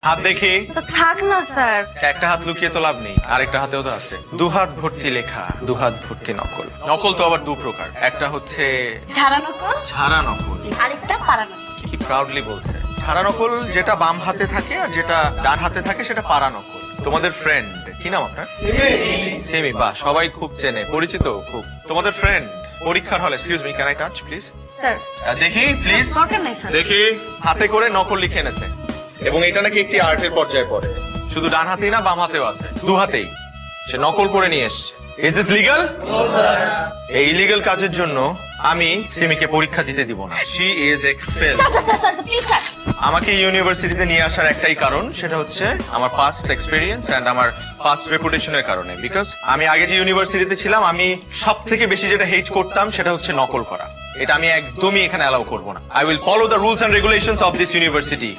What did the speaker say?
হাত দেখি। তো থাক না স্যার। একটা হাত লুকিয়ে তো লাভ নেই, আরেকটা হাতেও তো আছে। দু হাত ভর্তি লেখা, দু হাত ভর্তি নকল। নকল তো আবার দু প্রকার, একটা হচ্ছে ঝাড়া নকল, ছাড়া নকল। আরেকটা পাড়া নকল। কি প্রাউডলি বলছে। ছাড়া নকল যেটা বাম হাতে থাকে আর যেটা ডান হাতে থাকে সেটা পাড়া নকল। তোমাদের ফ্রেন্ড কি নাম আপনার? সেমি। বাহ, সবাই খুব চেনে, পরিচিত খুব। তোমাদের ফ্রেন্ড পরীক্ষার হলে, excuse me, can I touch please? Sir দেখি প্লিজ। দরকার নেই স্যার। দেখি, হাতে করে নকল লিখে এনেছে এবং এটা নাকি একটি আর্টের পর্যায়ে পড়ে। শুধু ডান হাতেই না, বাম হাতেও আছে, দু হাতেই সে নকল করে নিয়ে এসছে। Is this legal? এই ইলিগাল কাজের জন্য আমি সিমিকে পরীক্ষা দিতে দিব না। She is expelled. Sir please sir. আমাকে ইউনিভার্সিটিতে নিয়ে আসার একটাই কারণ, সেটা হচ্ছে আমার পাস্ট এক্সপেরিয়েন্স এন্ড আমার পাস্ট রেপুটেশনের কারণে। বিকজ আমি আগে যে ইউনিভার্সিটিতে ছিলাম, আমি সব থেকে বেশি যেটা হেট করতাম সেটা হচ্ছে নকল করা। এটা আমি একদমই এখানে অ্যালাউ করবো না। I will follow the rules and regulations of this university.